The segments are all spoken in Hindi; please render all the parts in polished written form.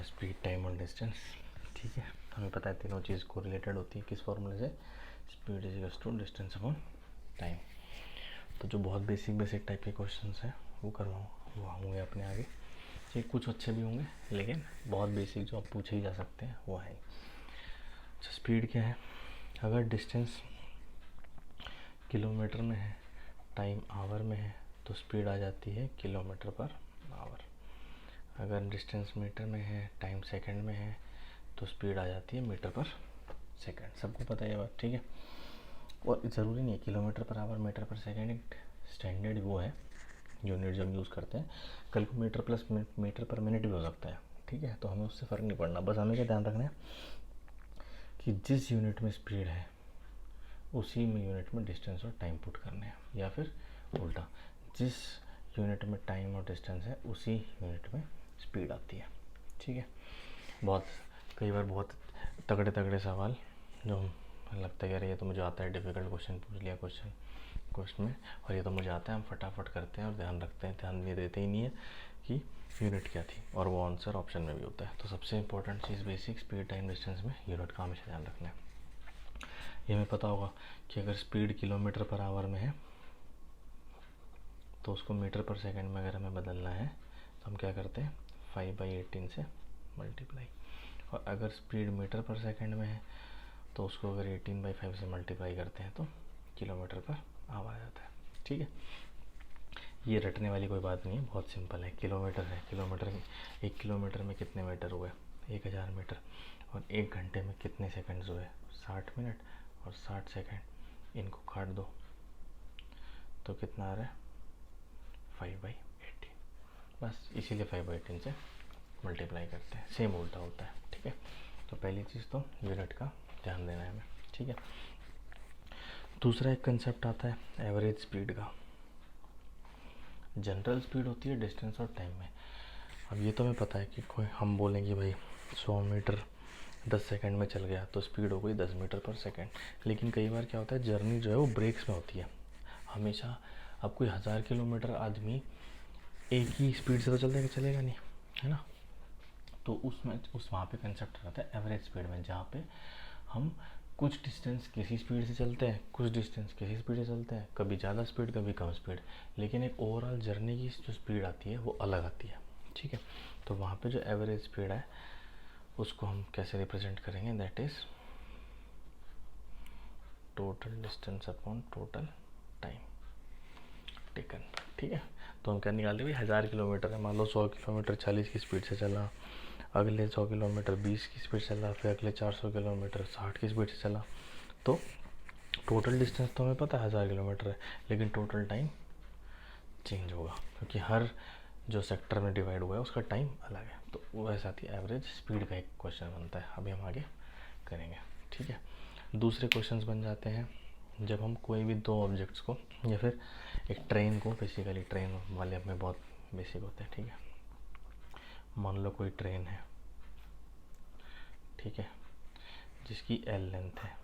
स्पीड, टाइम और डिस्टेंस। ठीक है, हमें पता है तीनों चीज़ को रिलेटेड होती है किस फॉर्मूले से, speed is equals to distance upon time. तो जो बहुत बेसिक टाइप के क्वेश्चंस हैं वो वो होंगे अपने आगे। ये कुछ अच्छे भी होंगे लेकिन बहुत बेसिक जो आप पूछे ही जा सकते हैं वो है। अच्छा, स्पीड क्या है? अगर डिस्टेंस किलोमीटर में है, टाइम आवर में है, तो स्पीड आ जाती है किलोमीटर पर आवर। अगर डिस्टेंस मीटर में है, टाइम सेकंड में है, तो स्पीड आ जाती है मीटर पर सेकंड। सबको पता है ये बात, ठीक है। और ज़रूरी नहीं है किलोमीटर पर आवर, मीटर पर सेकंड एक स्टैंडर्ड वो है यूनिट जो हम यूज़ करते हैं। कल को metre plus metre per minute भी हो सकता है, ठीक है। तो हमें उससे फ़र्क नहीं पड़ना, बस हमें क्या ध्यान रखना है कि जिस यूनिट में स्पीड है उसी में यूनिट में डिस्टेंस और टाइम पुट करने हैं, या फिर उल्टा, जिस यूनिट में टाइम और डिस्टेंस है उसी यूनिट में स्पीड आती है, ठीक है। कई बार बहुत तगड़े सवाल जो लगता है यार ये तो मुझे आता है, डिफ़िकल्ट क्वेश्चन पूछ लिया क्वेश्चन में, और ये तो मुझे आता है, हम फटाफट करते हैं और ध्यान रखते हैं, ध्यान नहीं देते ही नहीं है कि यूनिट क्या थी, और वो आंसर ऑप्शन में भी होता है। तो सबसे इंपॉर्टेंट चीज़ बेसिक स्पीड टाइम डिस्टेंस में यूनिट का हमेशा ध्यान रखना है। ये हमें पता होगा कि अगर स्पीड किलोमीटर पर आवर में है तो उसको मीटर पर सेकंड में अगर हमें बदलना है तो हम क्या करते हैं, 5/18 से मल्टीप्लाई। और अगर स्पीड मीटर पर सेकंड में है तो उसको अगर 18/5 से मल्टीप्लाई करते हैं तो किलोमीटर पर आवर आ जाता है, ठीक है। ये रटने वाली कोई बात नहीं है, बहुत सिंपल है। किलोमीटर है, एक किलोमीटर में कितने मीटर हुए, 1000 मीटर। और एक घंटे में कितने सेकंड्स हुए, 60 मिनट और 60 सेकंड। इनको काट दो तो कितना आ रहा है, 5/18। बस इसीलिए 5/18 से मल्टीप्लाई करते हैं, सेम उल्टा होता है, ठीक है। तो पहली चीज़ तो यूनिट का ध्यान देना है हमें, ठीक है। दूसरा एक कंसेप्ट आता है एवरेज स्पीड का। जनरल स्पीड होती है डिस्टेंस और टाइम में। अब ये तो हमें पता है कि कोई हम बोलेंगे भाई 100 मीटर 10 सेकंड में चल गया तो स्पीड हो गई 10 मीटर पर सेकंड। लेकिन कई बार क्या होता है, जर्नी जो है वो ब्रेक्स में होती है हमेशा। अब कोई 1000 किलोमीटर आदमी एक ही स्पीड से तो चलेगा नहीं, है ना। तो वहाँ पे कंसेप्ट रहता है एवरेज स्पीड में, जहाँ पे हम कुछ डिस्टेंस किसी स्पीड से चलते हैं, कुछ डिस्टेंस किसी स्पीड से चलते हैं, कभी ज़्यादा स्पीड कभी कम स्पीड, लेकिन एक ओवरऑल जर्नी की जो स्पीड आती है वो अलग आती है, ठीक है। तो वहाँ पे जो एवरेज स्पीड है उसको हम कैसे रिप्रेजेंट करेंगे, that is total distance upon total time taken, ठीक है। तो हम क्या निकालते हैं, 1000 किलोमीटर है, मान लो 100 किलोमीटर 40 की स्पीड से चला, अगले 100 किलोमीटर 20 की स्पीड से चला, फिर अगले 400 किलोमीटर 60 की स्पीड से चला। तो टोटल डिस्टेंस तो हमें पता है 1000 किलोमीटर है, लेकिन टोटल टाइम चेंज होगा क्योंकि हर जो सेक्टर में डिवाइड हुआ है उसका टाइम अलग है। तो वैसा थी एवरेज स्पीड का एक क्वेश्चन बनता है, अभी हम आगे करेंगे, ठीक है। दूसरे क्वेश्चंस बन जाते हैं जब हम कोई भी दो ऑब्जेक्ट्स को, या फिर एक ट्रेन को, बेसिकली ट्रेन वाले अपने बहुत बेसिक होते हैं, ठीक है। मान लो कोई ट्रेन है, ठीक है, जिसकी L लेंथ है।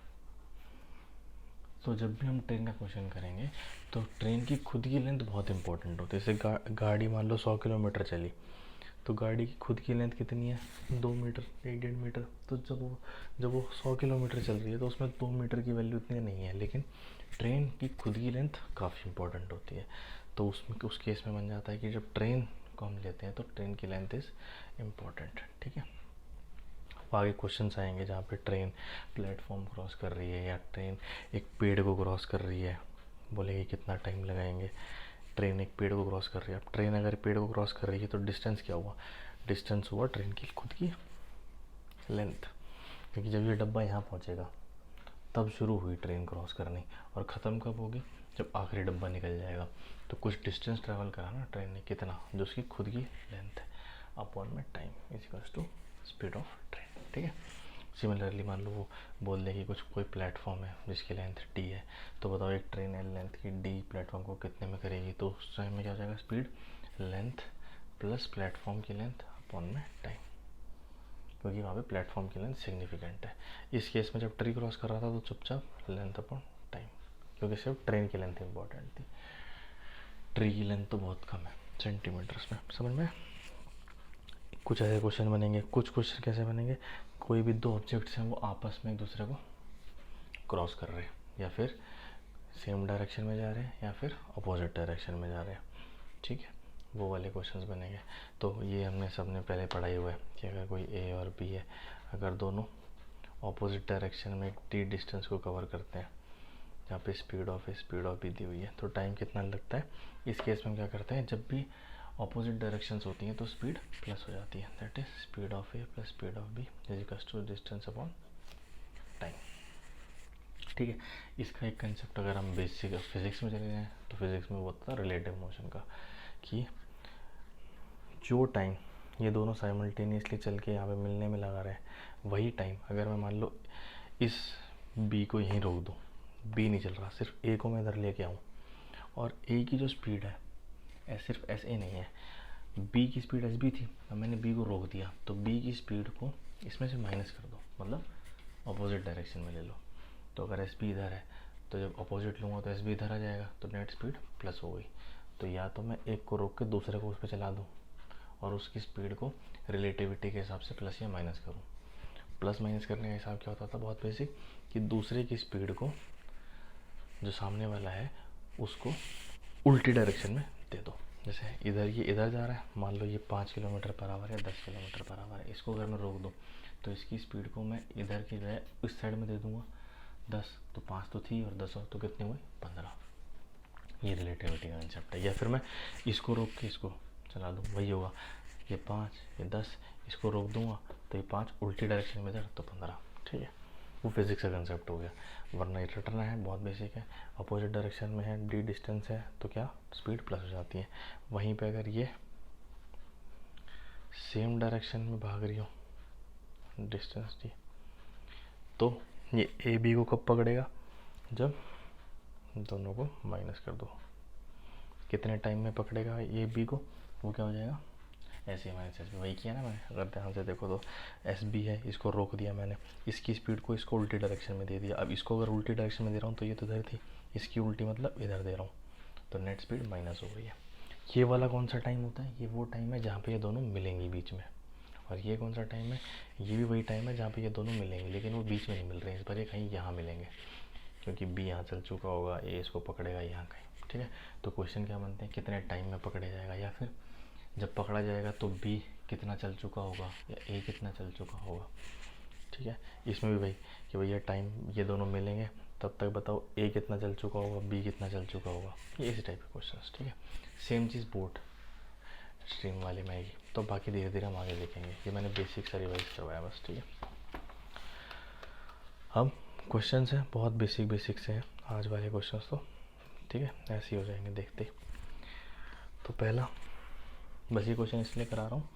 तो जब भी हम ट्रेन का क्वेश्चन करेंगे तो ट्रेन की खुद की लेंथ बहुत इंपॉर्टेंट होती है। जैसे गाड़ी मान लो 100 किलोमीटर चली तो गाड़ी की खुद की लेंथ कितनी है, 2 मीटर 1.5 मीटर। तो जब वो 100 किलोमीटर चल रही है तो उसमें 2 मीटर की वैल्यू इतनी नहीं है, लेकिन ट्रेन की खुद की लेंथ काफ़ी इंपॉर्टेंट होती है। तो उस केस में बन जाता है कि जब ट्रेन को हम लेते हैं तो ट्रेन की लेंथ इज़ इम्पॉर्टेंट, ठीक है। आगे क्वेश्चंस आएंगे जहाँ पे ट्रेन प्लेटफॉर्म क्रॉस कर रही है या ट्रेन एक पेड़ को क्रॉस कर रही है, बोलेंगे कितना टाइम लगाएंगे। ट्रेन एक पेड़ को क्रॉस कर रही है, अब ट्रेन अगर पेड़ को क्रॉस कर रही है तो डिस्टेंस क्या हुआ, डिस्टेंस हुआ ट्रेन की खुद की लेंथ। क्योंकि जब ये डब्बा यहाँ पहुँचेगा तब शुरू हुई ट्रेन क्रॉस करनी, और ख़त्म कब होगी, जब आखिरी डब्बा निकल जाएगा। तो कुछ डिस्टेंस ट्रैवल करा ना ट्रेन ने, कितना, जो उसकी खुद की लेंथ है, अपॉन में time is equals to speed of train, ठीक है। सिमिलरली मान लो वो बोल दे कि कोई प्लेटफॉर्म है जिसकी लेंथ डी है, तो बताओ एक ट्रेन एल लेंथ की डी प्लेटफॉर्म को कितने में करेगी, तो उस टाइम में क्या हो जाएगा, स्पीड लेंथ प्लस प्लेटफॉर्म की लेंथ अपॉन में टाइम, क्योंकि वहाँ पे प्लेटफॉर्म की लेंथ सिग्निफिकेंट है। इस केस में जब ट्री क्रॉस कर रहा था तो चुपचाप लेंथ अपॉन टाइम, क्योंकि सिर्फ ट्रेन की लेंथ इंपॉर्टेंट थी, ट्री की लेंथ तो बहुत कम है सेंटीमीटर्स में, समझ में। कुछ ऐसे क्वेश्चन बनेंगे। कुछ क्वेश्चन कैसे बनेंगे, कोई भी दो ऑब्जेक्ट्स हैं वो आपस में एक दूसरे को क्रॉस कर रहे हैं, या फिर सेम डायरेक्शन में जा रहे हैं, या फिर अपोजिट डायरेक्शन में जा रहे हैं, ठीक है, वो वाले क्वेश्चंस बनेंगे। तो ये हमने सबने पहले पढ़ाई हुआ है कि अगर कोई ए और बी है, अगर दोनों ऑपोजिट डायरेक्शन में एक टी डिस्टेंस को कवर करते हैं, जहाँ पे स्पीड ऑफ बी दी हुई है, तो टाइम कितना लगता है। इस केस में हम क्या करते हैं, जब भी ऑपोजिट डायरेक्शंस होती हैं तो स्पीड प्लस हो जाती है, that is speed of A plus speed of B is equals to distance upon time, ठीक है। इसका एक कंसेप्ट अगर हम बेसिक फिजिक्स में चले जाएँ तो फिजिक्स में वो होता है रिलेटिव मोशन का, कि जो टाइम ये दोनों साइमल्टेनियसली चल के यहाँ पे मिलने में लगा रहे हैं, वही टाइम अगर मैं मान लो इस बी को यहीं रोक दूँ, बी नहीं चल रहा, सिर्फ ए को मैं इधर लेके आऊँ, और ए की जो स्पीड है सिर्फ एस ए नहीं है, बी की स्पीड एस बी थी, अब मैंने बी को रोक दिया, तो बी की स्पीड को इसमें से माइनस कर दो, मतलब अपोजिट डायरेक्शन में ले लो। तो अगर एस बी इधर है तो जब अपोजिट लूँगा तो एस बी इधर आ जाएगा, तो नेट स्पीड प्लस हो गई। तो या तो मैं एक को रोक के दूसरे को उस पर चला दूँ और उसकी स्पीड को रिलेटिविटी के हिसाब से प्लस या माइनस करूँ। प्लस माइनस करने का हिसाब क्या होता था बहुत बेसिक, कि दूसरे की स्पीड को जो सामने वाला है उसको उल्टी डायरेक्शन में दे दो। जैसे इधर ये इधर जा रहा है, मान लो ये 5 किलोमीटर पर आवर है, 10 किलोमीटर पर आवर है, इसको अगर मैं रोक दूँ तो इसकी स्पीड को मैं इधर की जगह इस साइड में दे दूँगा 10, तो 5 तो थी और 10 और तो कितने हुए 15। ये रिलेटिविटी का कंसेप्ट है। या फिर मैं इसको रोक के इसको चला दूँ, वही होगा, ये 5 ये 10, इसको रोक दूँगा तो ये 5 उल्टी डायरेक्शन में इधर तो 15, ठीक है, वो फिजिक्स का कंसेप्ट हो गया। वरना ये रटना है, बहुत बेसिक है। अपोजिट डायरेक्शन में है, डी डिस्टेंस है, तो क्या स्पीड प्लस हो जाती है। वहीं पे अगर ये सेम डायरेक्शन में भाग रही हो डिस्टेंस डी, तो ये ए बी को कब पकड़ेगा, जब दोनों को माइनस कर दो। कितने टाइम में पकड़ेगा ये बी को, वो क्या हो जाएगा S A minus S B, वही किया ना मैंने। अगर ध्यान से देखो तो एस बी है, इसको रोक दिया मैंने, इसकी स्पीड को इसको उल्टी डायरेक्शन में दे दिया। अब इसको अगर उल्टी डायरेक्शन में दे रहा हूँ तो ये तो इधर थी, इसकी उल्टी मतलब इधर दे रहा हूँ, तो नेट स्पीड माइनस हो गई है। ये वाला कौन सा टाइम होता है, ये वो टाइम है जहाँ पे ये दोनों मिलेंगी बीच में। और ये कौन सा टाइम है, ये भी वही टाइम है जहाँ पे ये दोनों मिलेंगे, लेकिन वो बीच में नहीं मिल रहे हैं, इस बार ये कहीं यहाँ मिलेंगे, क्योंकि बी यहाँ चल चुका होगा, ए इसको पकड़ेगा यहाँ कहीं, ठीक है। तो क्वेश्चन क्या बनते हैं, कितने टाइम में पकड़े जाएगा, या फिर जब पकड़ा जाएगा तो बी कितना चल चुका होगा या ए कितना चल चुका होगा, ठीक है। इसमें भी भाई कि भैया टाइम ये दोनों मिलेंगे तब तक बताओ ए कितना चल चुका होगा, बी कितना चल चुका होगा, ये इसी टाइप के क्वेश्चन, ठीक है। सेम चीज़ बोर्ड स्ट्रीम वाले में आएगी, तो बाकी धीरे धीरे हम आगे देखेंगे। ये मैंने बेसिक सा रिवाइज करवाया बस, ठीक है। अब क्वेश्चन हैं बहुत बेसिक से हैं आज वाले क्वेश्चन, तो ठीक है ऐसे ही हो जाएंगे देखते। तो पहला बस ये क्वेश्चन इसलिए करा रहा हूँ,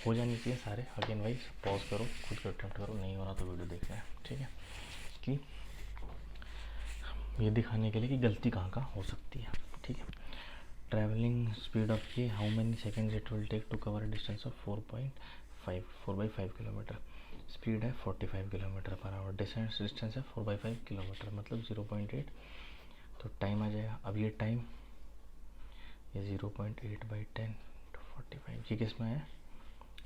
हो जानी चाहिए सारे, अगेन वाइज पॉज करो, खुद को अटेम्प्ट करो, नहीं हो रहा तो वीडियो देख रहे हैं, ठीक है। कि ये दिखाने के लिए कि गलती कहाँ कहाँ हो सकती है, ठीक है। ट्रैवलिंग स्पीड ऑफ ये how many seconds it will take to cover distance of 4.5 kilometre. Speed है 45 किलोमीटर पर आवर, डिस्टेंस है 4/5 किलोमीटर, मतलब 0.8, तो टाइम आ जाएगा। अब ये टाइम ये 0.8/10 to 45, ये किस में है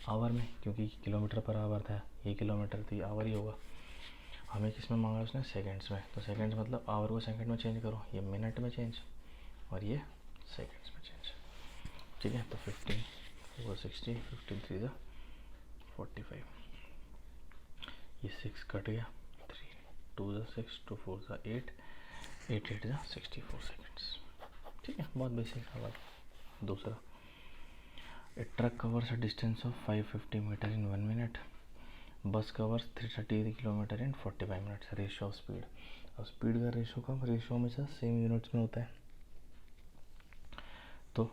आवर में, क्योंकि किलोमीटर पर आवर था, ये किलोमीटर तो ये आवर ही होगा। हमें किस में मांगा उसने सेकंड्स में, तो सेकंड्स मतलब आवर को सेकंड में चेंज करो, ये मिनट में चेंज और ये सेकंड्स में चेंज, ठीक है। तो 15 4 60, 15 3 45, ये 6 कट गया, 3 2 6 2 4 8 8 8 64 सेकेंड्स, ठीक है। बहुत बेसिक सवाल। दूसरा, a truck covers a distance of 550 metre in 1 minute, bus covers 330 kilometre in 45 minutes, ratio of speed. अब स्पीड का रेशियो का रेशियो हमेशा सेम यूनिट्स में होता है, तो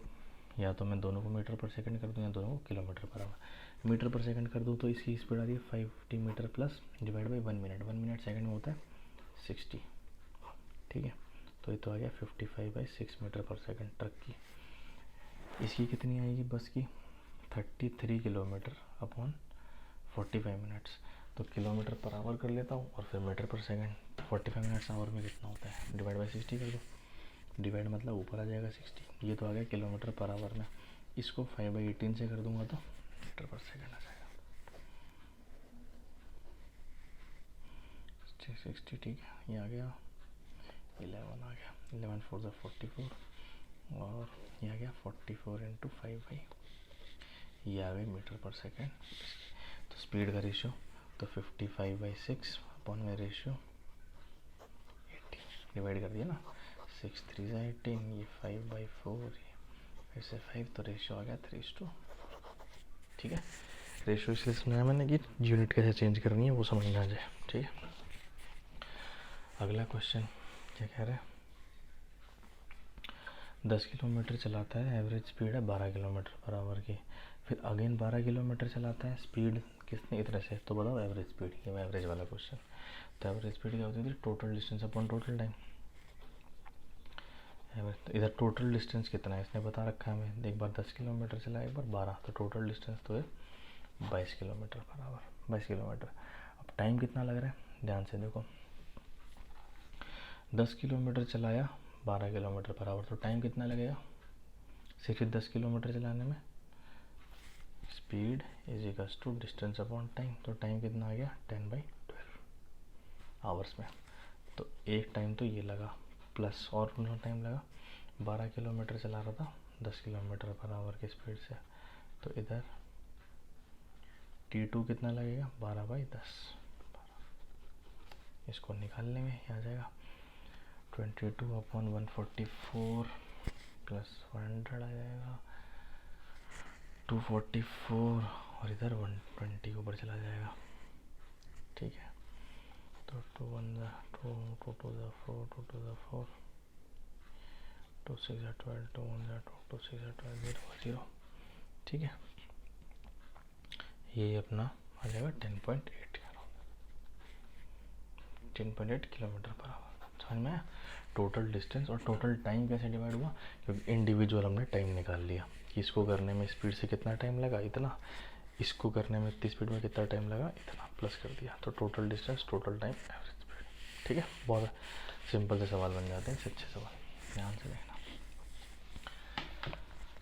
या तो मैं दोनों को मीटर पर सेकंड कर दूँ या दोनों को किलोमीटर पर आवर। मीटर पर सेकंड कर दूँ तो इसकी स्पीड आ रही है 550 metre plus divide by 1 minute, 1 minute second में होता है 60, ठीक है। तो ये तो आ गया 55/6 मीटर पर सेकंड ट्रक की। इसकी कितनी आएगी बस की, 33 किलोमीटर अपॉन 45 मिनट्स, तो किलोमीटर पर आवर कर लेता हूँ और फिर मीटर पर सेकंड, 45 मिनट्स आवर में कितना होता है, डिवाइड बाई 60 कर दो, डिवाइड मतलब ऊपर आ जाएगा 60, ये तो आ गया किलोमीटर पर आवर में। इसको 5/18 से कर दूंगा तो मीटर पर सेकेंड आ जाएगा। 60, ठीक है, ये आ गया 11 आ गया, 11 4 ज़ा 44 और ये आ गया 44 इंटू 5/, ये आ गई मीटर पर सेकेंड। तो स्पीड का रेशियो तो 55/6 अपॉन में रेशियो 18 डिवाइड कर दिया ना, 6 3 ज़ा 18, ये 5/4, फिर से 5, तो रेशियो आ गया 3:4। ठीक है, रेशियो इसलिए सुनाया मैंने कि यूनिट कैसे चेंज करनी है वो समझ में आ जाए। ठीक है, अगला क्वेश्चन क्या कह रहा है, 10 किलोमीटर चलाता है, एवरेज स्पीड है 12 किलोमीटर पर आवर की, फिर अगेन 12 किलोमीटर चलाता है, स्पीड कितने इतने से, तो बताओ एवरेज स्पीड। ये एवरेज वाला क्वेश्चन। तो एवरेज स्पीड क्या होती थी, total distance upon total time. इधर टोटल डिस्टेंस कितना है इसने बता रखा है हमें, एक बार 10 किलोमीटर चला, एक बार 12, तो टोटल डिस्टेंस तो है 22 किलोमीटर पर आवर, 22 किलोमीटर। अब टाइम कितना लग रहा है, ध्यान से देखो, 10 किलोमीटर चलाया 12 किलोमीटर पर आवर, तो टाइम कितना लगेगा, सिर्फ 10 किलोमीटर चलाने में। Speed is equals to distance upon time, तो टाइम कितना आ गया 10/12 आवर्स में। तो एक टाइम तो ये लगा, प्लस और उतना टाइम लगा, 12 किलोमीटर चला रहा था 10 किलोमीटर पर आवर की स्पीड से, तो इधर T2 कितना लगेगा 12/10, इसको निकाल लेंगे, यहाँ आ जाएगा 22/144 प्लस 100 आ जाएगा 244, और इधर 120 ऊपर चला जाएगा। ठीक है, तो 2 1 ज़ा 2, 2 2 ज़ा 4, 2 2 ज़ा 4, 2 6 ज़ा 12, 2 1 ज़ा 2, 2 6 ज़ा 12, 0 0। ठीक है, ये अपना आ जाएगा 10.8 किलोमीटर पर आवर। समझ में आया, टोटल डिस्टेंस और टोटल टाइम कैसे डिवाइड हुआ, क्योंकि इंडिविजुअल हमने टाइम निकाल लिया कि इसको करने में स्पीड से कितना टाइम लगा इतना, इसको करने में इतनी स्पीड में कितना टाइम लगा इतना, प्लस कर दिया, तो total distance total time average speed. ठीक है, बहुत सिंपल से सवाल बन जाते हैं, अच्छे सवाल, ध्यान से देखना।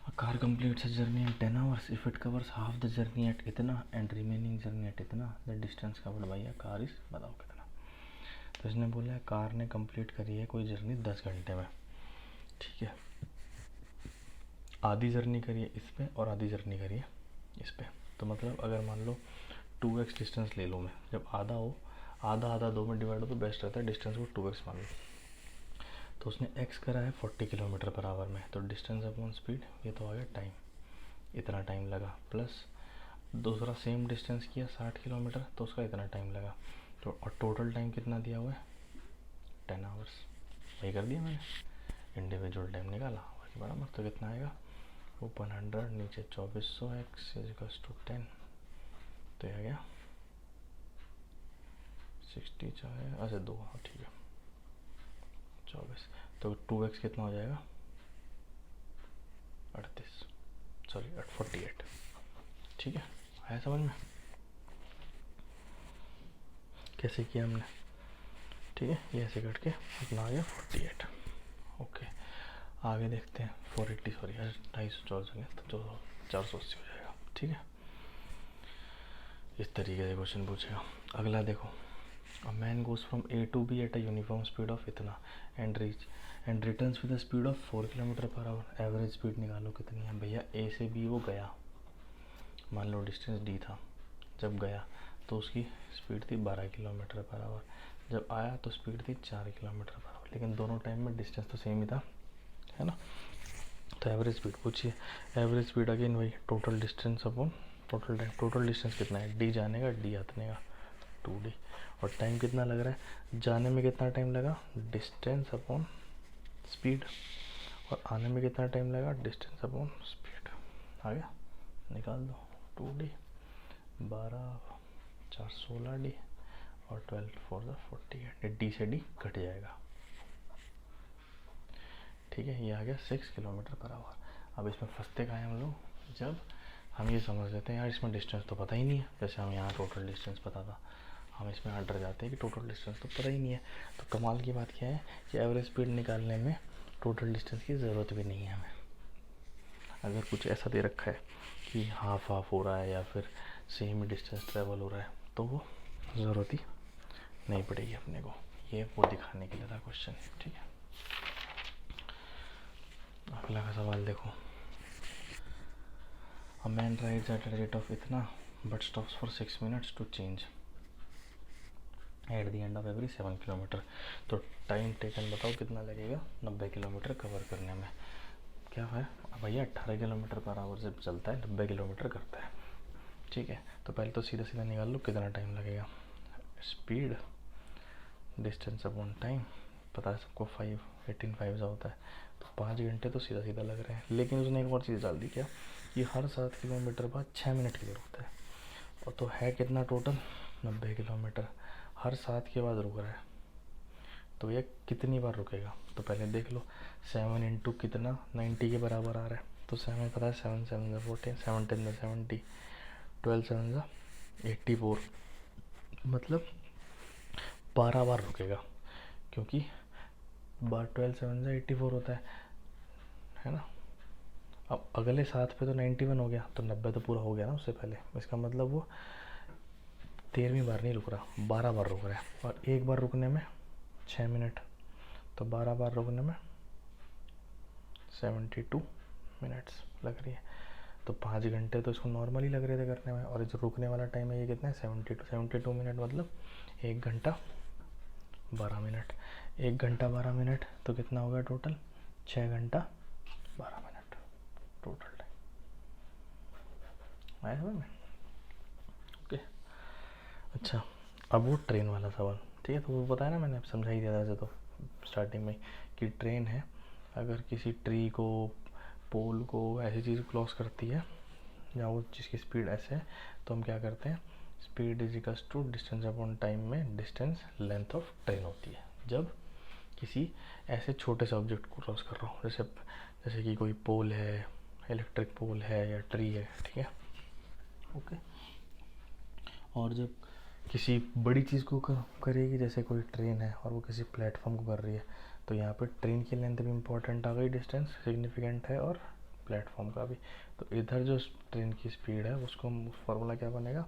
A car completes a journey in 10 hours if it covers half the journey at इतना and remaining journey at इतना, the distance covered by a car is, बताओ कितना। तो इसने बोला है कार ने कंप्लीट करी है कोई जर्नी 10 घंटे में। ठीक है, आधी जर्नी करी है इस पे और आधी जर्नी करी है इस पे, तो मतलब अगर मान लो 2x डिस्टेंस ले लूँ मैं, जब आधा हो, आधा आधा 2 में डिवाइड हो तो बेस्ट रहता है, डिस्टेंस को 2x मान लो। तो उसने x करा है 40 किलोमीटर पर आवर में, तो डिस्टेंस अपॉन स्पीड, ये तो आ गया टाइम, इतना टाइम लगा, प्लस दूसरा सेम डिस्टेंस किया 60 किलोमीटर, तो उसका इतना टाइम लगा, तो और टोटल टाइम कितना दिया हुआ है 10 आवर्स, वही कर दिया मैंने, इंडिविजुअल टाइम निकाला बाकी बराबर, तो कितना आएगा ऊपर 100 नीचे 2400 x इक्वल्स टू 10, तो ये आ गया 60 चाहे अच्छा 2, ठीक है 24, तो 2x कितना हो जाएगा 38, सॉरी 48। ठीक है, आया समझ में कैसे किया हमने। ठीक है, ये ऐसे करके अपना आ गया 48। ओके, आगे देखते हैं 480, सॉरी 254 तो 480 हो जाएगा। ठीक है, इस तरीके से क्वेश्चन पूछेगा। अगला देखो, a man goes from A to B at a uniform speed of इतना and returns with the speed of 4 kilometre per hour, average speed निकालो कितनी है। भैया A से B वो गया, मान लो डिस्टेंस D था, जब गया तो उसकी स्पीड थी 12 किलोमीटर पर आवर, जब आया तो स्पीड थी 4 किलोमीटर पर आवर, लेकिन दोनों टाइम में डिस्टेंस तो सेम ही था, है ना। तो एवरेज स्पीड पूछिए, एवरेज स्पीड अगेन वही total distance upon total time. Total distance कितना है, D जाने का D आने का 2D, और टाइम कितना लग रहा है, जाने में कितना टाइम लगा डिस्टेंस अपॉन स्पीड, और आने में कितना टाइम लगा डिस्टेंस अपॉन स्पीड। आ गया, निकाल दो 2D 12 4 16D और 12 4 48, D से D कट जाएगा। ठीक है, ये आ गया 6 किलोमीटर पर आवर। अब इसमें फंसते का है हम लोग, जब हम ये समझ लेते हैं यार इसमें डिस्टेंस तो पता ही नहीं है, जैसे हम यहाँ टोटल डिस्टेंस पता था, हम इसमें डर जाते हैं कि टोटल डिस्टेंस तो पता ही नहीं है। तो कमाल की बात क्या है कि एवरेज स्पीड निकालने में टोटल डिस्टेंस की ज़रूरत भी नहीं है हमें। अगर कुछ ऐसा दे रखा है कि हाफ हाफ हो रहा है या फिर सेम ही डिस्टेंस ट्रेवल हो रहा है, तो वो ज़रूरत ही नहीं पड़ेगी अपने को। ये वो दिखाने के लिए था क्वेश्चन, ठीक है। अगला का सवाल देखो, a man rides at a rate of इतना but stops for 6 minutes to change at the end of every 7 kilometre. तो टाइम टेकन बताओ कितना लगेगा 90 किलोमीटर कवर करने में। क्या है भैया, 18 किलोमीटर पर आवर से चलता है, 90 किलोमीटर करता है, ठीक है। तो पहले तो सीधा सीधा निकाल लो कितना टाइम लगेगा। स्पीड डिस्टेंस अपॉन टाइम पता है सबको, 18 5 होता है, तो 5 घंटे तो सीधा सीधा लग रहे हैं। लेकिन उसने एक और चीज़ डाल दी, क्या कि हर 7 किलोमीटर बाद 6 मिनट के लिए रुकता है। और तो है कितना टोटल 90 किलोमीटर, हर 7 के बाद रुक रहा है, तो ये कितनी बार रुकेगा। तो पहले देख लो 7 इंटू कितना 90 के बराबर आ रहा है, तो 7 पता है, 7 7 14, 7 10 70, 12 7 84, मतलब 12 बार रुकेगा, क्योंकि 12 7 84 होता है ना। अब अगले 7 पे तो 91 हो गया, तो 90 तो पूरा हो गया ना उससे पहले। इसका मतलब वो 13वीं बार नहीं रुक रहा, 12 बार रुक रहा है। और एक बार रुकने में 6 मिनट, तो 12 बार रुकने में 72 मिनट्स लग रही है। तो 5 घंटे तो इसको नॉर्मली लग रहे थे करने में, और जो रुकने वाला टाइम है ये कितना है 72 मिनट, मतलब 1 घंटा 12 मिनट। 1 घंटा 12 मिनट तो कितना होगा टोटल, 6 घंटा 12 मिनट टोटल टाइम आया समझ में। ओके, अच्छा अब वो ट्रेन वाला सवाल, ठीक है। तो वो बताया ना मैंने, समझा ही दिया था वैसे तो स्टार्टिंग में, कि ट्रेन है अगर किसी ट्री को, पोल को, ऐसी चीज़ क्रॉस करती है या वो जिसकी स्पीड ऐसे है, तो हम क्या करते हैं, speed is equals to distance upon time में डिस्टेंस लेंथ ऑफ ट्रेन होती है। जब किसी ऐसे छोटे से ऑब्जेक्ट को क्रॉस कर रहा हूँ, जैसे कि कोई पोल है, इलेक्ट्रिक पोल है या ट्री है, ठीक है, ओके। और जब किसी बड़ी चीज़ को करेगी, जैसे कोई ट्रेन है और वो किसी प्लेटफॉर्म को कर रही है, तो यहाँ पे ट्रेन की लेंथ भी इम्पोर्टेंट आ गई, डिस्टेंस सिग्निफिकेंट है, और प्लेटफॉर्म का भी। तो इधर जो ट्रेन की स्पीड है उसको फॉर्मूला क्या बनेगा,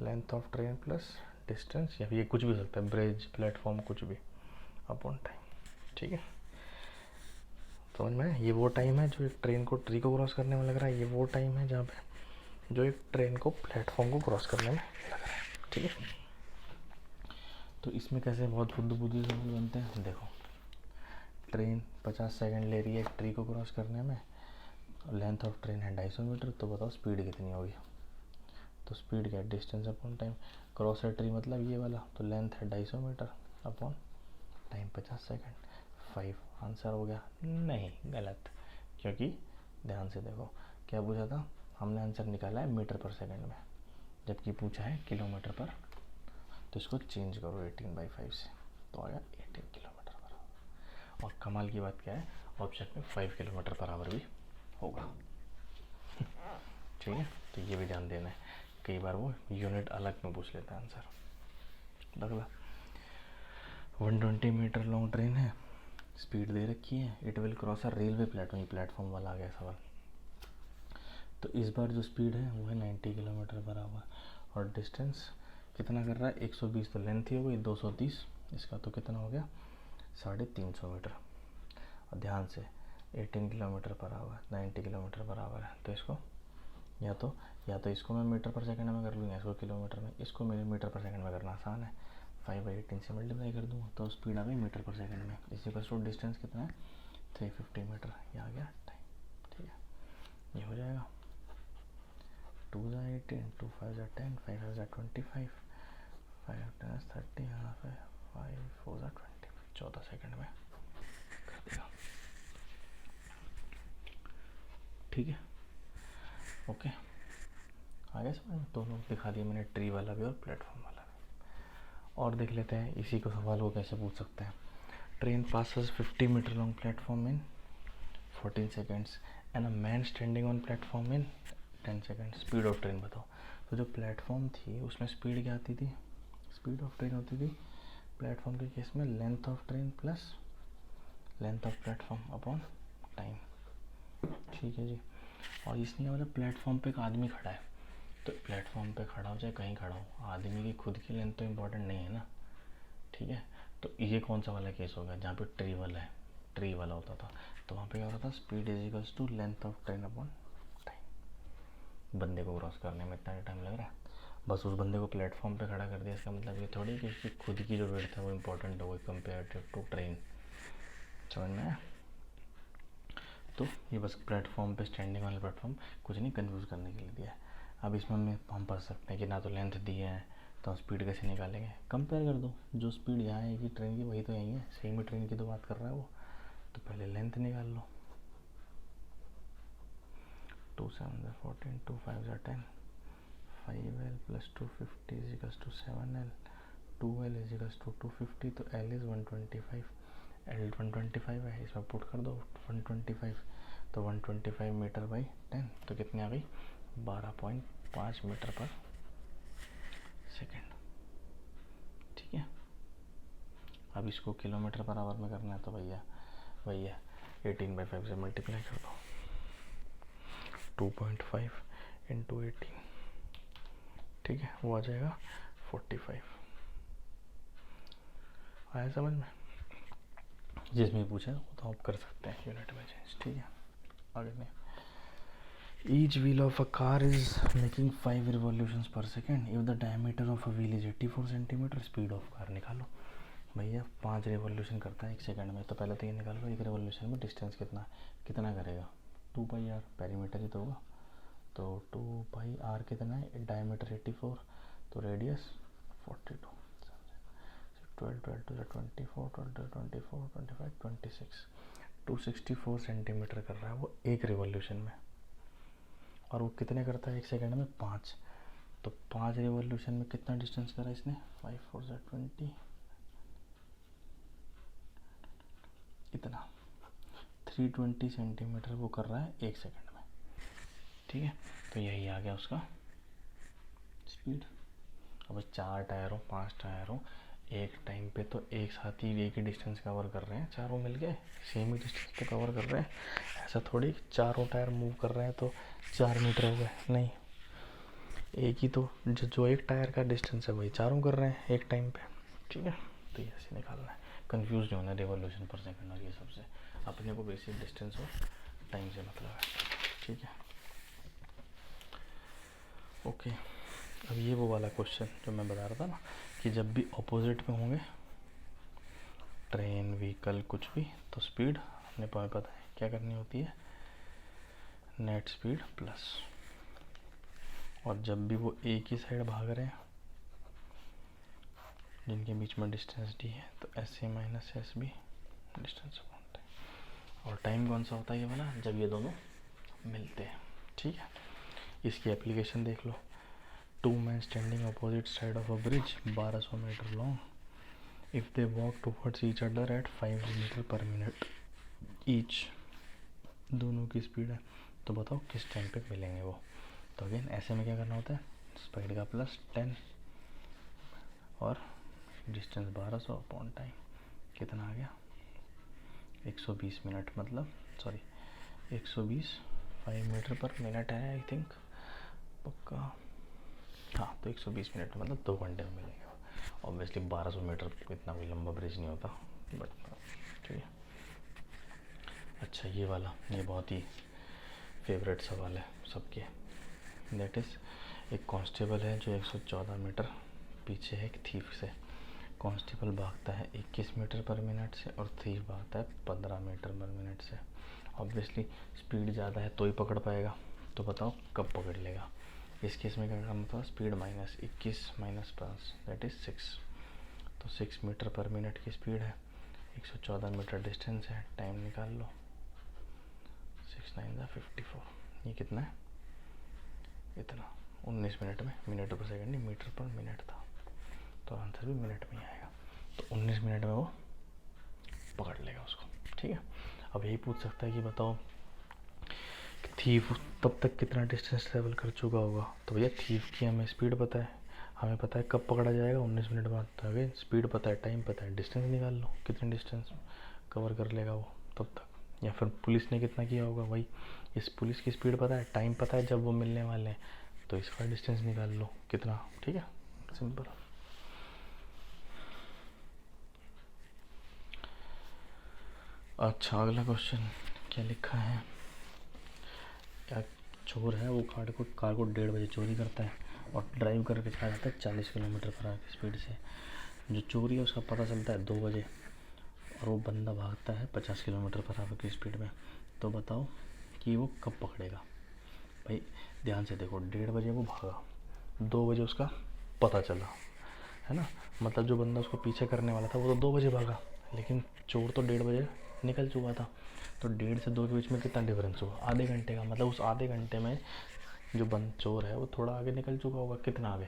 length of train plus distance, या फिर ये कुछ भी हो सकता है, ब्रिज, प्लेटफॉर्म, कुछ भी, अपॉन टाइम, ठीक है। समझ में, ये वो टाइम है जो एक ट्रेन को ट्री को क्रॉस करने में लग रहा है, ये वो टाइम है जहाँ पे जो एक ट्रेन को प्लेटफॉर्म को क्रॉस करने में लग रहा है, ठीक है। तो इसमें कैसे बहुत बुद्धि सवाल बनते हैं, देखो ट्रेन 50 सेकंड ले रही है एक ट्री को क्रॉस करने में, लेंथ ऑफ ट्रेन है 250 मीटर, तो बताओ स्पीड कितनी होगी। तो स्पीड क्या है, डिस्टेंस अपॉन टाइम, क्रॉस है ट्री मतलब ये वाला, तो लेंथ है 250 metre upon time 50 second, 5 answer हो गया। नहीं, गलत, क्योंकि ध्यान से देखो क्या पूछा था, हमने आंसर निकाला है मीटर पर सेकंड में, जबकि पूछा है किलोमीटर पर। तो इसको चेंज करो 18/5 से, तो आएगा 18 किलोमीटर पर आवर। और कमाल की बात क्या है, ऑप्शन में 5 किलोमीटर पर आवर भी होगा, ठीक है। तो ये भी ध्यान देना है, कई बार वो यूनिट अलग में पूछ लेता है आंसर। अगला 120 मीटर लॉन्ग ट्रेन है, स्पीड दे रखी है, it will cross a railway platform, platform वाला आ गया सवाल। तो इस बार जो स्पीड है वो है 90 किलोमीटर पर आवर, और डिस्टेंस कितना कर रहा है 120, तो लेंथ ही हो गई 230, इसका तो कितना हो गया 350 मीटर। और ध्यान से 18 kilometre per our, 90 kilometre per our है, तो इसको या तो इसको मैं मीटर पर सेकंड में कर लूँगा, इसको किलोमीटर में, इसको मेरे मीटर पर सेकंड में करना आसान है, 5/18 से मल्टीप्लाई कर दूँगा, तो स्पीड आ गई मीटर पर सेकंड में। इसी पर टू डिस्टेंस कितना है 350 मीटर, ये आ गया टाइम, ठीक है। ये हो जाएगा 2 18, 2 5 10, 5 5 25, 5 10 30, 5 4 20, 14 सेकंड में कर देगा, ठीक है, ओके। आगे समझ, दोनों दिखा दिए मैंने, ट्री वाला भी और प्लेटफॉर्म वाला भी। और देख लेते हैं इसी को सवाल को कैसे पूछ सकते हैं। Train passes 50 metre long platform in 14 seconds and a man standing on platform in 10 seconds, speed of train बताओ। तो जो प्लेटफॉर्म थी उसमें स्पीड क्या आती थी, स्पीड ऑफ ट्रेन होती थी प्लेटफॉर्म के केस में length of train plus length of platform upon time, ठीक है जी। और इसने मतलब प्लेटफॉर्म पे एक आदमी खड़ा है, तो प्लेटफॉर्म पे खड़ा हो चाहे कहीं खड़ा हो, आदमी की खुद की लेंथ तो इम्पोर्टेंट नहीं है ना, ठीक है। तो ये कौन सा वाला केस होगा जहाँ पे ट्री वाला होता था, तो वहाँ पे क्या होता था, speed is equals to length of train upon time. बंदे को क्रॉस करने में इतना टाइम लग रहा है, बस उस बंदे को प्लेटफॉर्म पे खड़ा कर दिया, इसका मतलब ये थोड़ी कि उसकी खुद की जो वेट है वो इम्पोर्टेंट हो गई कंपेरेटिव टू ट्रेन। समझ में आया? तो ये बस प्लेटफॉर्म पे, स्टैंडिंग वाले प्लेटफॉर्म, कुछ नहीं, कंफ्यूज करने के लिए दिया है। अब इसमें हम पढ़ सकते हैं कि ना तो लेंथ दी है तो हम स्पीड कैसे निकालेंगे, कंपेयर कर दो, जो स्पीड यहाँ आएगी ट्रेन की वही तो यहीं है, सेम ही ट्रेन की तो बात कर रहा है वो, तो पहले लेंथ निकाल लो। 2 7 14, 2 5 10, 5L + 250 = 7L, 2L = 250, तो L इज़ 125, L 125 है, इसमें पुट कर दो 125, तो 125 मीटर बाई 10, तो कितनी आ गई, 12.5 मीटर पर सेकेंड। ठीक है, अब इसको किलोमीटर पर आवर में करना है, तो भैया 18/5 से मल्टीप्लाई कर दो, 2.5 × 18, ठीक है, वो आ जाएगा 45। आया समझ में? जिसमें पूछा वो तो आप कर सकते हैं यूनिट में चेंज, ठीक है। आगे नहीं, each wheel of a car is making 5 revolutions per second if the diameter of a wheel is 84 centimeter, speed of car निकालो। भैया 5 रिवोल्यूशन करता है 1 सेकंड में, तो पहले तो ये निकाल लो, 1 रिवोल्यूशन में डिस्टेंस कितना करेगा, 2πr, पेरीमीटर ही तो होगा, तो 2πr कितना है, डायमीटर 84, तो रेडियस 42, 12 12 2 24, 12 24 25 26, 264 सेंटीमीटर कर रहा है वो 1 रिवोल्यूशन में, और वो कितने करता है 1 सेकंड में, 5, तो 5 रिवोल्यूशन में कितना डिस्टेंस करा इसने, 5 4 20, इतना 320 सेंटीमीटर वो कर रहा है 1 सेकंड में, ठीक है। तो यही आ गया उसका स्पीड। अब 4 टायर हो 5 टायर हो, एक टाइम पे तो एक साथ ही एक ही डिस्टेंस कवर कर रहे हैं, चारों मिलके सेम ही डिस्टेंस पे कवर कर रहे हैं। ऐसा थोड़ी चारों टायर मूव कर रहे हैं तो 4 मीटर हो गए, नहीं, एक ही तो जो एक टायर का डिस्टेंस है वही चारों कर रहे हैं एक टाइम पे, ठीक है। तो ये ऐसे निकालना है, कंफ्यूज नहीं होना रिवोल्यूशन पर सेकंड और ये सबसे, अपने को बेसिक डिस्टेंस और टाइम से मतलब है, ठीक है। ओके, अब ये वो वाला क्वेश्चन जो मैं बता रहा था ना कि जब भी अपोजिट में होंगे ट्रेन, व्हीकल, कुछ भी, तो स्पीड अपने पास पता है क्या करनी होती है, नेट स्पीड प्लस, और जब भी वो एक ही साइड भाग रहे हैं जिनके बीच में डिस्टेंस डी है, तो SA - SB distance upon time, और टाइम कौन सा होता है ये वाला, जब ये दोनों मिलते हैं, ठीक है। इसकी एप्लीकेशन देख लो, 2 men standing opposite side of a bridge 1200 metre long, if they walk towards each other at 5 metre per minute each, दोनों की स्पीड है, तो बताओ किस टाइम पे मिलेंगे वो। तो अगेन ऐसे में क्या करना होता है, स्पीड का प्लस 10 और डिस्टेंस 1200 अपॉन टाइम, कितना आ गया 120 मिनट, मतलब सॉरी 120 5 मीटर पर मिनट है आई थिंक, पक्का हाँ, तो 120 मिनट मतलब 2 घंटे में मिलेंगे। ऑब्वियसली 1200 मीटर इतना कोई लंबा ब्रिज नहीं होता, बट ठीक है। अच्छा, ये वाला ये बहुत ही फेवरेट सवाल है सबके, दैट इज़ एक कांस्टेबल है जो 114 मीटर पीछे है एक थीफ से, कांस्टेबल भागता है 21 मीटर पर मिनट से और थीफ भागता है 15 मीटर पर मिनट से। ऑब्वियसली स्पीड ज़्यादा है तो ही पकड़ पाएगा, तो बताओ कब पकड़ लेगा। इस केस में क्या करना था, speed minus 21 minus 5 that is 6, तो 6 मीटर पर मिनट की स्पीड है, 114 मीटर डिस्टेंस है, टाइम निकाल लो, 6 9 54, ये कितना है, इतना 19 मिनट में, मिनट पर सेकंड नहीं मीटर पर मिनट था, तो आंसर भी मिनट में ही आएगा, तो 19 मिनट में वो पकड़ लेगा उसको, ठीक है। अब यही पूछ सकता है कि बताओ थीफ तब तक कितना डिस्टेंस ट्रेवल कर चुका होगा, तो भैया थीफ की हमें स्पीड पता है, हमें पता है कब पकड़ा जाएगा 19 मिनट बाद, तो अगेन स्पीड पता है, टाइम पता है, डिस्टेंस निकाल लो कितने डिस्टेंस कवर कर लेगा वो तब तक, या फिर पुलिस ने कितना किया होगा वही इस पुलिस की स्पीड पता है, टाइम पता है जब वो मिलने वाले हैं, तो इसका डिस्टेंस निकाल लो कितना, ठीक है, सिंपल। अच्छा अगला क्वेश्चन क्या लिखा है, क्या चोर है वो कार को 1:30 बजे चोरी करता है और ड्राइव करके चला जाता है 40 किलोमीटर पर आवर की स्पीड से। जो चोरी है उसका पता चलता है 2 बजे और वो बंदा भागता है 50 किलोमीटर पर आवर की स्पीड में। तो बताओ कि वो कब पकड़ेगा। भाई ध्यान से देखो, 1:30 बजे वो भागा, 2 बजे उसका पता चला, है ना, मतलब जो बंदा उसको पीछे करने वाला था वो तो 2 बजे भागा, लेकिन चोर तो 1:30 बजे निकल चुका था। तो 1:30 से 2 के बीच में कितना डिफरेंस हुआ, आधे घंटे का। मतलब उस आधे घंटे में जो चोर है वो थोड़ा आगे निकल चुका होगा। कितना आगे,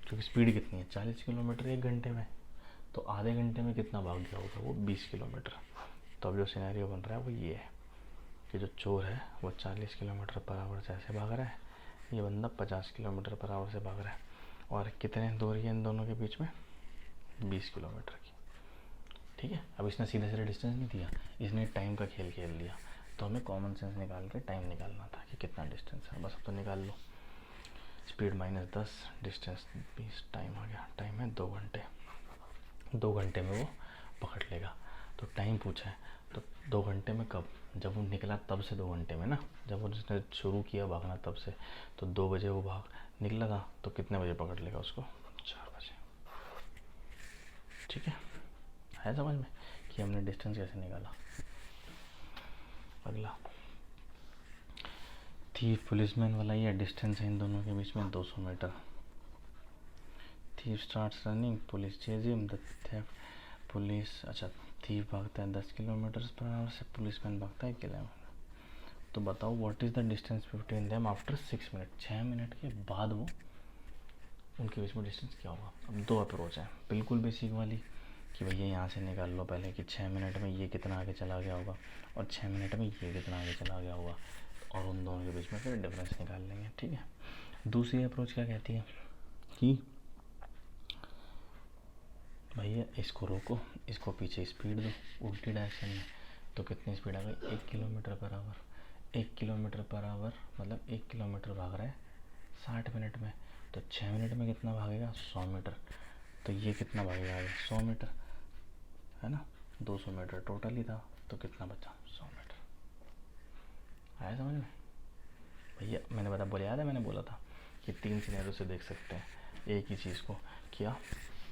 क्योंकि स्पीड कितनी है 40 किलोमीटर 1 घंटे में, तो आधे घंटे में कितना भाग गया होगा वो 20 किलोमीटर। तो अब जो सिनेरियो बन रहा है वो ये है कि जो चोर है वो 40 किलोमीटर पर आवर से ऐसे भाग रहा है, ये बंदा 50 किलोमीटर पर आवर से भाग रहा है, और कितने दूरी है इन दोनों के बीच में, 20 किलोमीटर की, ठीक है। अब इसने सीधे सीधे डिस्टेंस नहीं दिया, इसने टाइम का खेल खेल दिया, तो हमें कॉमन सेंस निकाल के टाइम निकालना था कि कितना डिस्टेंस है। बस अब तो निकाल लो, स्पीड -10, डिस्टेंस 20, टाइम आ गया, टाइम है 2 घंटे। 2 घंटे में वो पकड़ लेगा। तो टाइम पूछा है, तो 2 घंटे में कब, जब वो निकला तब से 2 घंटे में ना, जब वो उसने शुरू किया भागना तब से, तो 2 बजे वो निकला था, तो कितने बजे पकड़ लेगा उसको, 4 बजे, ठीक है समझ में कि हमने डिस्टेंस कैसे निकाला। अगला थीफ पुलिसमैन वाला, ये डिस्टेंस है इन दोनों के बीच में 200 मीटर। Thief starts running, police chase him, the theft police, अच्छा थीफ भागता है 10 किलोमीटर पर आवर से, पुलिसमैन भागता है 1 किलोमीटर। तो बताओ what is the distance between them after 6 minute, 6 minute के बाद वो उनके बीच में डिस्टेंस क्या होगा। अब 2 अप्रोच है, बिल्कुल बेसिक वाली कि भैया यहाँ से निकाल लो पहले कि 6 मिनट में ये कितना आगे चला गया होगा और 6 मिनट में ये कितना आगे चला गया होगा, और उन दोनों के बीच में फिर डिफरेंस निकाल लेंगे, ठीक है। दूसरी अप्रोच क्या कहती है कि भैया इसको रोको, इसको पीछे स्पीड दो उल्टी डायरेक्शन में, तो कितनी स्पीड आ गई 1 kilometre per our. 1 kilometre per our मतलब 1 किलोमीटर भाग रहा है 60 मिनट में, तो 6 मिनट में कितना भागेगा 100 मीटर। तो ये कितना भागेगा आगे 100 मीटर, है ना, 200 मीटर टोटल ही था, तो कितना बचा 100 मीटर। आया समझ में भैया, मैंने बोला याद है, मैंने बोला था कि 3 सिनेरियो से देख सकते हैं एक ही चीज़ को, क्या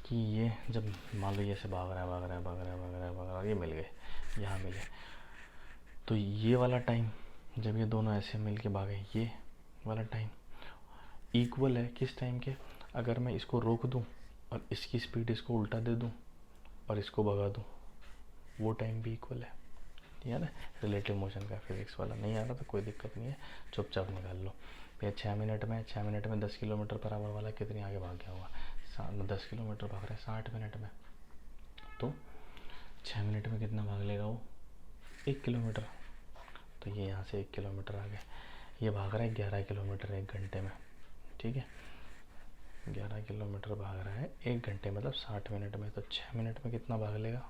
कि ये जब मान लो ये से भाग रहा है, ये मिल गए, यहाँ मिले, तो ये वाला टाइम जब ये दोनों ऐसे मिल के भागे, ये वाला टाइम इक्वल है किस टाइम के, अगर मैं इसको रोक दूँ और इसकी स्पीड इसको उल्टा दे दूँ और इसको भगा दूँ, वो टाइम भी इक्वल है। याद है रिलेटिव मोशन का, फिजिक्स वाला नहीं आ रहा तो कोई दिक्कत नहीं है, चुपचाप निकाल लो भैया। 6 मिनट में 10 किलोमीटर पर आवर वाला कितनी आगे भाग गया होगा, 10 किलोमीटर भाग रहा है 60 मिनट में, तो 6 मिनट में कितना भाग लेगा वो 1 किलोमीटर। तो ये यहाँ से 1 किलोमीटर आ गया, ये भाग रहा है 11 किलोमीटर 1 घंटे में, ठीक है, 11 किलोमीटर भाग रहा है 1 घंटे मतलब 60 मिनट में, तो 6 मिनट में कितना भाग लेगा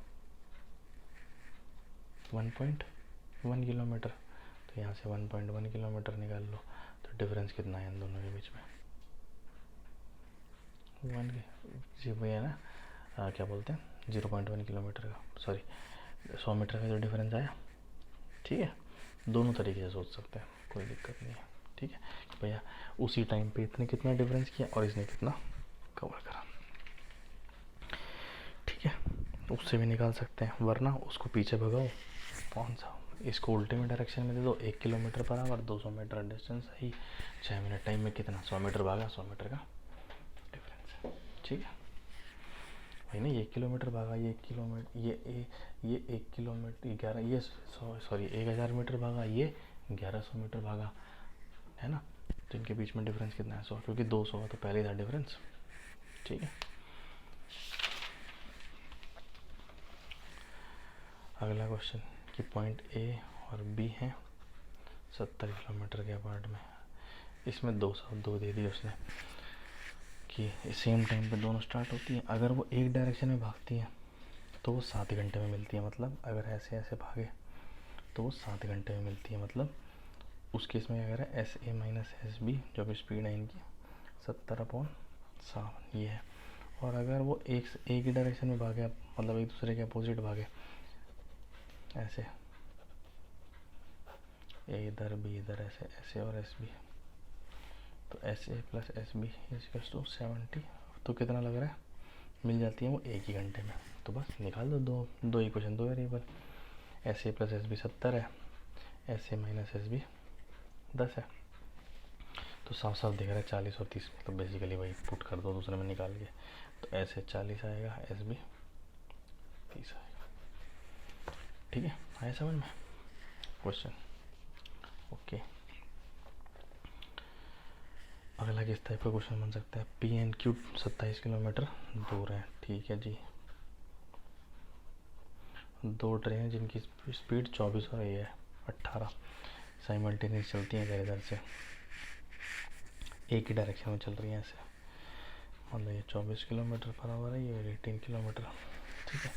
1.1 किलोमीटर। तो यहाँ से 1.1 किलोमीटर निकाल लो, तो डिफरेंस कितना है इन दोनों के बीच में 1 जी भैया ना, क्या बोलते हैं 0.1 किलोमीटर का, सॉरी 100 मीटर का जो डिफरेंस आया, ठीक है। दोनों तरीके से सोच सकते हैं, कोई दिक्कत नहीं है, ठीक है भैया। उसी टाइम पे इतने कितना डिफरेंस किया और इसने कितना कवर करा, ठीक है, उससे भी निकाल सकते हैं, वरना उसको पीछे भगाओ, कौन सा, इसको उल्टे में डायरेक्शन में दे दो 1 kilometre per our 200 metre distance है ही, 6 मिनट टाइम में कितना 100 मीटर भागा, 100 मीटर का डिफरेंस है, ठीक है भाई ना। 1 किलोमीटर भागा, ये 1 किलोमीटर, ये 1 किलोमीटर 11, ये सॉरी 1000 मीटर भागा, ये 1100 मीटर भागा, है ना। तो इनके बीच में डिफरेंस कितना है 100, क्योंकि 200 तो पहले ही था डिफरेंस, ठीक है। अगला क्वेश्चन कि पॉइंट ए और बी हैं 70 किलोमीटर के अपार्ट में, इसमें 2 दे दी उसने कि सेम टाइम पे दोनों स्टार्ट होती हैं। अगर वो एक डायरेक्शन में भागती हैं तो वो 7 घंटे में मिलती है, मतलब अगर ऐसे ऐसे भागे तो वो 7 घंटे में मिलती है, मतलब उस केस में क्या करें, S A minus S B जो भी स्पीड है इनकी 70/7 ये है। और अगर वो एक ही डायरेक्शन में भागे, मतलब एक दूसरे के अपोजिट भागे, ऐसे ए इधर बी इधर, ऐसे एस ए और एस बी, तो S A plus S B equals to 70। तो कितना लग रहा है, मिल जाती है वो एक ही घंटे में। तो बस निकाल दो, दो इक्वेशन, दो variable, S A plus S B 70 है, S A minus S B 10 है। तो साफ साफ दिख रहा है 40 और 30, मतलब बेसिकली वही पुट कर दो दूसरे में निकाल के। तो एस ए 40 आएगा, एस बी 30 आएगा। ठीक है, आया समझ में क्वेश्चन? ओके। अगला किस टाइप का क्वेश्चन बन सकता है, पी एन क्यू 27 किलोमीटर दूर है। ठीक है जी, दो ट्रेन जिनकी स्पीड 24 हो रही है 18 साइमल्टेनियस चलती हैं इधर से, एक ही डायरेक्शन में चल रही हैं ऐसे, मतलब ये 24 किलोमीटर पर आवर है, ये 18 किलोमीटर। ठीक है,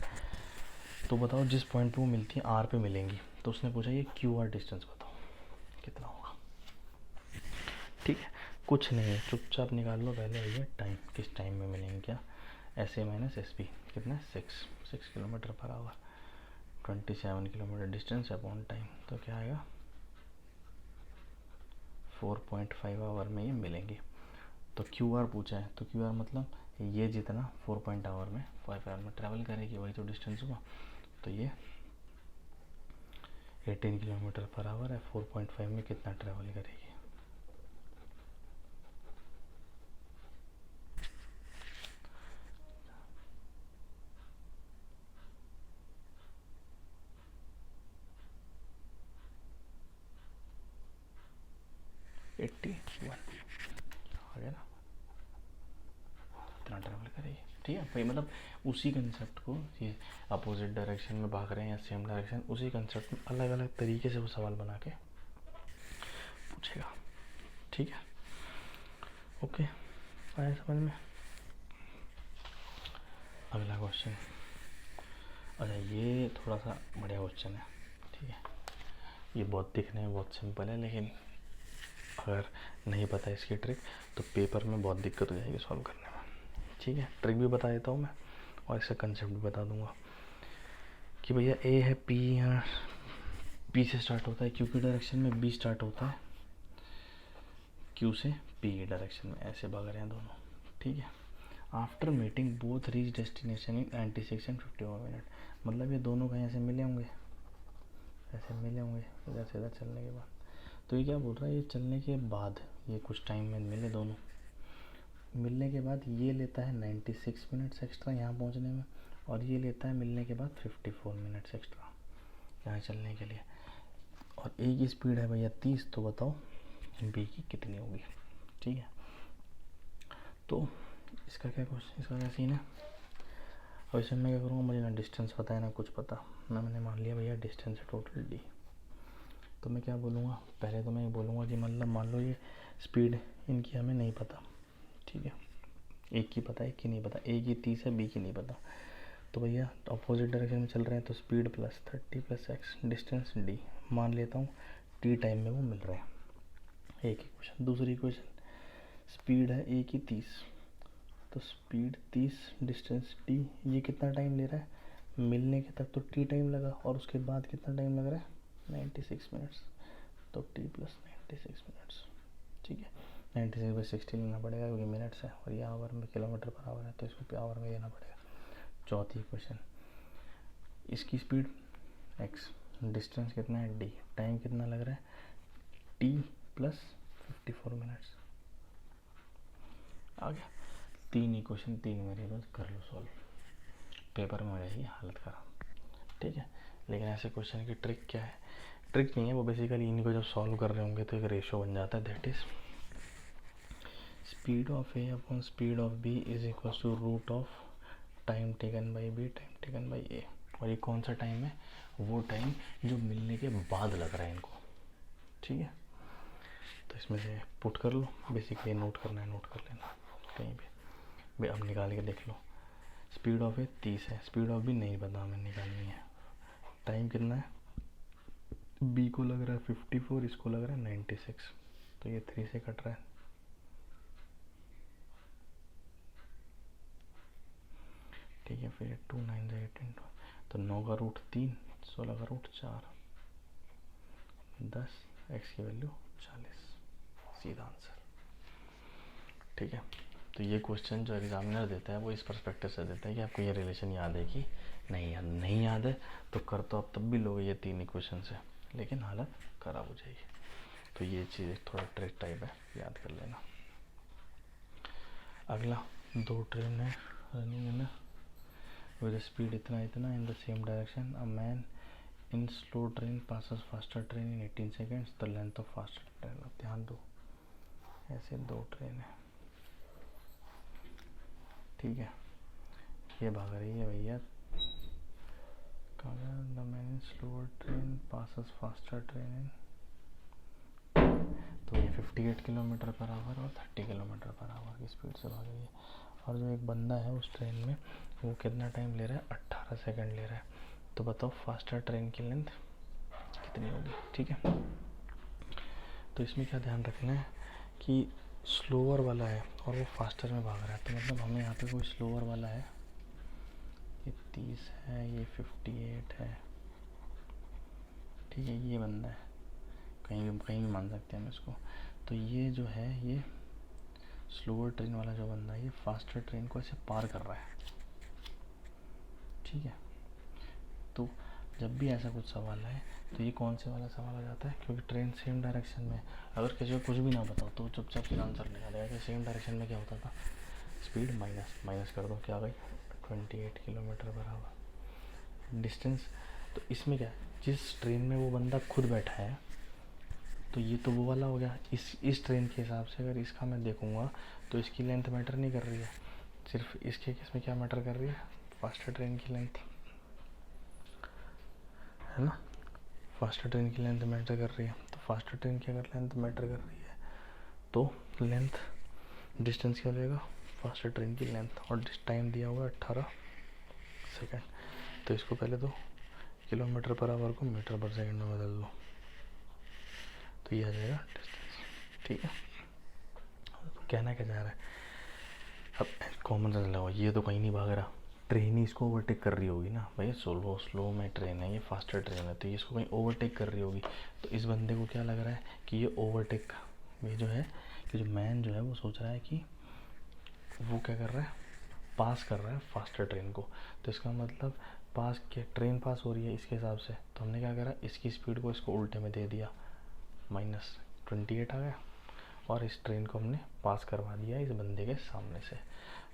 तो बताओ जिस पॉइंट पे वो मिलती हैं आर पे मिलेंगी, तो उसने पूछा ये क्यू आर डिस्टेंस बताओ कितना होगा। ठीक है, कुछ नहीं है, चुपचाप निकाल लो पहले भैया टाइम, किस टाइम में मिलेंगे, क्या S A minus S B कितना, 6 kilometre per hour, 27 kilometre distance upon time, तो क्या आएगा 4.5 आवर में ये मिलेंगी। तो क्यू आर पूछा है, तो क्यू आर मतलब ये जितना 4 आवर में 5 आवर में ट्रैवल करेगी, वही तो डिस्टेंस हुआ। तो ये 18 किलोमीटर पर आवर है, 4.5 में कितना ट्रैवल करेगी। आ गया ना, इतना ट्रैवल करेगी। ठीक है भाई, मतलब उसी कंसेप्ट को, ये अपोजिट डायरेक्शन में भाग रहे हैं या सेम डायरेक्शन, उसी कंसेप्ट में अलग अलग तरीके से वो सवाल बना के पूछेगा। ठीक है, ओके, आया समझ में? अगला क्वेश्चन, अच्छा ये थोड़ा सा बढ़िया क्वेश्चन है। ठीक है, ये बहुत दिखने में बहुत सिंपल है, लेकिन अगर नहीं पता इसकी ट्रिक तो पेपर में बहुत दिक्कत हो जाएगी सॉल्व करने में। ठीक है, ट्रिक भी बता देता हूँ मैं और इसका कंसेप्ट भी बता दूंगा कि भैया ए है, पी यहाँ पी से स्टार्ट होता है, क्यू की डायरेक्शन में, बी स्टार्ट होता है क्यू से पी की डायरेक्शन में, ऐसे भाग रहे हैं दोनों। ठीक है, after meeting both reach destination in 96 and 51 minute, मतलब ये दोनों कहीं ऐसे मिले होंगे, ऐसे मिले होंगे इधर से इधर चलने के बाद। तो ये क्या बोल रहा है, ये चलने के बाद ये कुछ टाइम में मिले दोनों, मिलने के बाद ये लेता है 96 मिनट्स एक्स्ट्रा यहाँ पहुँचने में, और ये लेता है मिलने के बाद 54 मिनट्स एक्स्ट्रा यहाँ चलने के लिए। और ए की स्पीड है भैया 30, तो बताओ बी की कितनी होगी। ठीक है, तो इसका क्या क्वेश्चन, इसका क्या सीन है। अब इसमें मैं क्या करूँगा, मुझे ना डिस्टेंस पता है ना कुछ पता, ना मैंने मान लिया भैया डिस्टेंस है टोटल डी। तो मैं क्या बोलूँगा, पहले तो मैं ये बोलूँगा कि मतलब मान लो ये स्पीड इनकी हमें नहीं पता। ठीक है, एक की पता है, एक की नहीं पता, ए की 30 है, बी की नहीं पता। तो भैया अपोजिट डायरेक्शन में चल रहे हैं, तो speed plus 30 plus x, distance D, मान लेता हूँ टी टाइम में वो मिल रहे हैं। एक इक्वेशन, दूसरी इक्वेशन, स्पीड है ए की 30, तो स्पीड 30 डिस्टेंस टी, ये कितना टाइम ले रहा है, मिलने के तक तो टी टाइम लगा, और उसके बाद कितना टाइम लग रहा है 96 मिनट्स, तो टी प्लस 96 मिनट्स। ठीक है, 96/60 लेना पड़ेगा क्योंकि मिनट्स है, और ये आवर में किलोमीटर पर आवर है, तो इसको पे आवर में लेना पड़ेगा। चौथी क्वेश्चन, इसकी स्पीड एक्स, डिस्टेंस कितना है डी, टाइम कितना लग रहा है टी प्लस 54 मिनट्स। आ गया, 3 इक्वेशन 3 वेरिएबल, कर लो सॉल्व, पेपर में हो जाएगी हालत ख़राब। ठीक है, लेकिन ऐसे क्वेश्चन की ट्रिक क्या है, ट्रिक नहीं है वो, बेसिकली इनको जब सॉल्व कर रहे होंगे तो एक रेशो बन जाता है, that is speed of A upon speed of B is equal to root of time taken by B time taken by A. और ये कौन सा टाइम है, वो टाइम जो मिलने के बाद लग रहा है इनको। ठीक है, तो इसमें से पुट कर लो, बेसिकली नोट करना है, नोट कर लेना कहीं भी। अब निकाल के देख लो, स्पीड ऑफ ए 30 है, स्पीड ऑफ बी नहीं पता हमें निकालनी है, टाइम कितना है बी को लग रहा है 54, इसको लग रहा है 96, तो ये 3 से कट रहा है। ठीक है, फिर 2 9 से 18, तो 9 का रूट 3, 16 का रूट 4, 10, एक्स की वैल्यू 40, सीधा आंसर। ठीक है, तो ये क्वेश्चन जो एग्जामिनर देता है वो इस पर्सपेक्टिव से देता है कि आपको ये रिलेशन याद है कि नहीं याद, नहीं याद है तो कर तो आप तब भी लोगे ये 3 इक्वेशन से, लेकिन हालत ख़राब हो जाएगी। तो ये चीज़ थोड़ा ट्रिक टाइप है, याद कर लेना। अगला, 2 ट्रेन है रनिंग है ना, विद स्पीड इतना इतना in the same direction, a man in slow train passes faster train in 18 seconds, the length of faster train. अब ध्यान दो, ऐसे 2 ट्रेन है, ठीक है, ये भाग रही है भैया, the man in slower train passes faster train in, तो ये 58 किलोमीटर पर आवर और 30 किलोमीटर पर आवर की स्पीड से भाग रही है। और जो एक बंदा है उस ट्रेन में, वो कितना टाइम ले रहा है, 18 सेकंड ले रहा है। तो बताओ फास्टर ट्रेन की लेंथ कितनी होगी। ठीक है, तो इसमें क्या ध्यान रखना है कि स्लोअर वाला है और वो फास्टर में भाग रहा है, तो मतलब हमें यहाँ पे कोई स्लोअर वाला है, ये 30 है, ये 58 है, ठीक है, ये बंदा है, कहीं भी मान सकते हैं हम इसको। तो ये जो है, ये स्लोअर ट्रेन वाला जो बंदा है, ये फास्टर ट्रेन को ऐसे पार कर रहा है। ठीक है, तो जब भी ऐसा कुछ सवाल है तो ये कौन से वाला सवाल आ जाता है, क्योंकि ट्रेन सेम डायरेक्शन में, अगर किसी को कुछ भी ना बताओ तो चुपचाप फिर आंसर निकालेगा कि सेम डायरेक्शन में क्या होता था, स्पीड माइनस कर दो, क्या आ गई 28 किलोमीटर पर आवर। डिस्टेंस, तो इसमें क्या है, जिस ट्रेन में वो बंदा खुद बैठा है, तो ये तो वो वाला हो गया। इस ट्रेन के हिसाब से अगर इसका मैं देखूँगा तो इसकी लेंथ मैटर नहीं कर रही है, सिर्फ इसके केस में क्या मैटर कर रही है, फास्टर ट्रेन की लेंथ, है ना, फास्टर ट्रेन की लेंथ मैटर कर रही है। तो फास्टर ट्रेन की अगर लेंथ मैटर कर रही है तो लेंथ डिस्टेंस क्या हो जाएगा, फास्टर ट्रेन की लेंथ, और टाइम दिया हुआ 18 सेकेंड। तो इसको पहले तो किलोमीटर पर आवर को मीटर पर सेकेंड में बदल दो, तो ये आ जाएगा डिस्टेंस। ठीक है, कहना क्या चाह रहा है, अब कॉमन सेंस लगाओ, ये तो कहीं नहीं भाग रहा, ट्रेन ही इसको ओवरटेक कर रही होगी ना भैया, स्लो में ट्रेन है, ये फास्टर ट्रेन है, तो ये इसको कहीं ओवरटेक कर रही होगी। तो इस बंदे को क्या लग रहा है कि ये ओवरटेक, ये जो है कि जो मैन जो है वो सोच रहा है कि वो क्या कर रहा है, पास कर रहा है फास्टर ट्रेन को। तो इसका मतलब पास के ट्रेन पास हो रही है इसके हिसाब से, तो हमने क्या करा, इसकी स्पीड को इसको उल्टे में दे दिया, -28 आ गया, और इस ट्रेन को हमने पास करवा दिया इस बंदे के सामने से।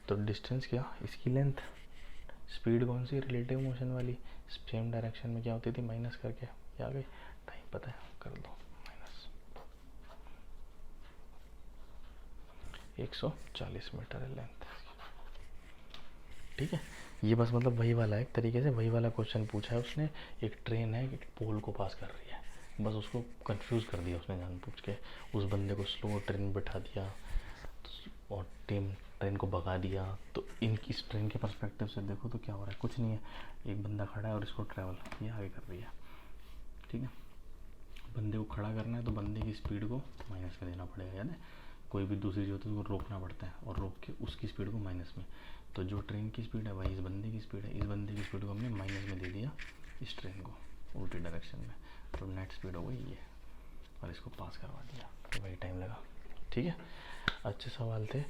तो डिस्टेंस क्या, इसकी लेंथ, स्पीड कौन सी, रिलेटिव मोशन वाली, सेम डायरेक्शन में क्या होती थी, माइनस करके क्या आ गई, टाइम पता है, कर दो माइनस, 140 मीटर है लेंथ। ठीक है, ये बस मतलब वही वाला है, एक तरीके से वही वाला क्वेश्चन पूछा है उसने, एक ट्रेन है एक पोल को पास कर रही है, बस उसको कंफ्यूज कर दिया उसने जानबूझ के, उस बंदे को स्लो ट्रेन में बैठा दिया और ट्रेन को भगा दिया। तो इनकी इस ट्रेन के पर्सपेक्टिव से देखो तो क्या हो रहा है, कुछ नहीं है, एक बंदा खड़ा है और इसको ट्रैवल ये आगे कर रही है। ठीक है, बंदे को खड़ा करना है तो बंदे की स्पीड को माइनस में देना पड़ेगा, यानी कोई भी दूसरी जो होती है उसको रोकना पड़ता है, और रोक के उसकी स्पीड को माइनस में, तो जो ट्रेन की स्पीड है वही इस बंदे की स्पीड है, इस बंदे की स्पीड को हमने माइनस में दे दिया इस ट्रेन को उल्टी डायरेक्शन में, तो नेट स्पीड हो गई ये, और इसको पास करवा दिया, तो वही टाइम लगा। ठीक है, अच्छे सवाल थे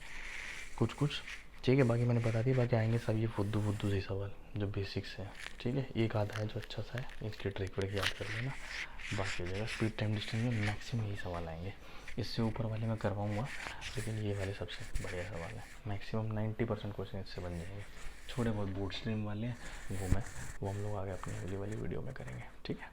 कुछ, ठीक है, बाकी मैंने बता दिया, बाकी आएंगे सब ये फुद्दू से सवाल जो बेसिक्स है। ठीक है, एक आधा है जो अच्छा सा है, इसके ट्रिक व्रिक याद कर लेना, बाकी हो जाएगा। स्पीड टाइम डिस्टेंस में मैक्सिमम यही सवाल आएंगे, इससे ऊपर वाले मैं करवाऊँगा, लेकिन ये वाले सबसे बढ़िया सवाल है, मैक्सिमम 90% क्वेश्चन इससे बन जाएंगे। थोड़े बहुत बोर्ड स्ट्रीम वाले हैं वो हम लोग आगे अपनी अगली वाली वीडियो में करेंगे। ठीक है।